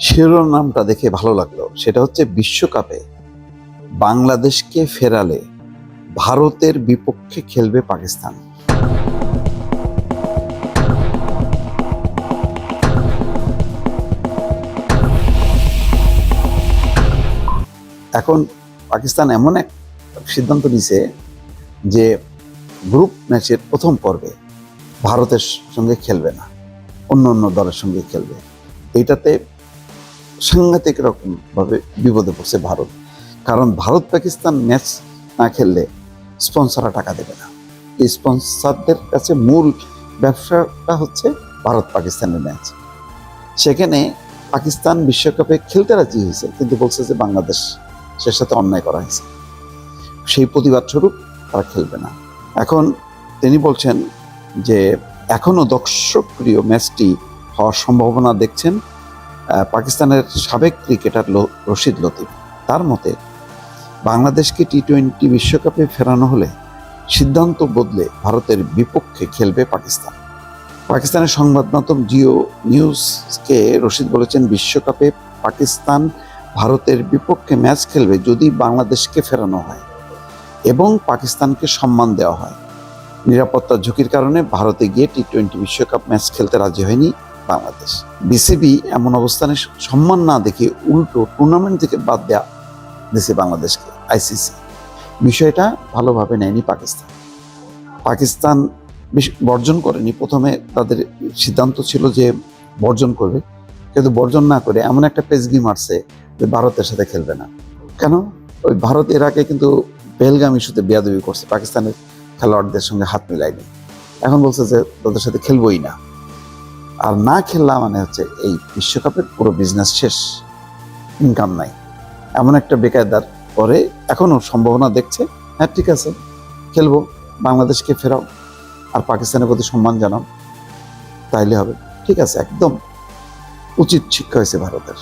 শিরোনামটা দেখে ভালো লাগলো। সেটা হচ্ছে বিশ্বকাপে বাংলাদেশকে ফেরালে ভারতের বিপক্ষে খেলবে পাকিস্তান। এখন পাকিস্তান এমন এক সিদ্ধান্ত নিছে যে গ্রুপ ম্যাচের প্রথম পর্বে ভারতের সঙ্গে খেলবে না, অন্য অন্য দলের সঙ্গে খেলবে। এইটাতে সাংঘাতিক রকমভাবে বিপদে পড়ছে ভারত। কারণ ভারত পাকিস্তান ম্যাচ না খেললে স্পন্সররা টাকা দেবে না। এই স্পন্সরদের কাছে মূল ব্যবসাটা হচ্ছে ভারত পাকিস্তানের ম্যাচ। সেখানে পাকিস্তান বিশ্বকাপে খেলতে রাজি হয়েছে, কিন্তু বলছে যে বাংলাদেশের সাথে অন্যায় করা হয়েছে, সেই প্রতিবাদ স্বরূপ তারা খেলবে না। এখন তিনি বলছেন যে এখনও দর্শকপ্রিয় ম্যাচটি হওয়ার সম্ভাবনা দেখছেন পাকিস্তানের সাবেক ক্রিকেটার রশিদ লতিফ। তার মতে বাংলাদেশকে টি-20 বিশ্বকাপে ফেরানো হলে সিদ্ধান্ত বদলে ভারতের বিপক্ষে খেলবে পাকিস্তান। পাকিস্তানের সংবাদ মাধ্যম জিও নিউজকে রশিদ বলেছেন, বিশ্বকাপে পাকিস্তান ভারতের বিপক্ষে ম্যাচ খেলবে যদি বাংলাদেশকে ফেরানো হয় এবং পাকিস্তানকে সম্মান দেওয়া হয়। নিরাপত্তার ঝুঁকির কারণে ভারতে গিয়ে টি-20 বিশ্বকাপ ম্যাচ খেলতে রাজি হয়নি বাংলাদেশ। বিসিবি এমন অবস্থানে সম্মান না দেখে উল্টো টুর্নামেন্ট থেকে বাদ দেওয়া দিয়েছে বাংলাদেশকে আইসিসি। বিষয়টা ভালোভাবে নেয়নি পাকিস্তান। পাকিস্তান বর্জন করেনি। প্রথমে তাদের সিদ্ধান্ত ছিল যে বর্জন করবে, কিন্তু বর্জন না করে এমন একটা পেজগি মারছে যে ভারতের সাথে খেলবে না। কেন? ওই ভারত এর আগে কিন্তু পেহেলগাম ইস্যুতে বেয়াদবি করছে, পাকিস্তানের খেলোয়াড়দের সঙ্গে হাত মিলায়নি। এখন বলছে যে তাদের সাথে খেলবই না। আর না খেললা মানে হচ্ছে এই বিশ্বকাপের পুরো বিজনেস শেষ, ইনকাম নাই। এমন একটা বেকায়দার পরে এখনও সম্ভাবনা দেখছে, হ্যাঁ ঠিক আছে খেলবো, বাংলাদেশকে ফেরাও আর পাকিস্তানের প্রতি সম্মান জানাও, তাইলে হবে। ঠিক আছে, একদম উচিত শিক্ষা হয়েছে ভারতের।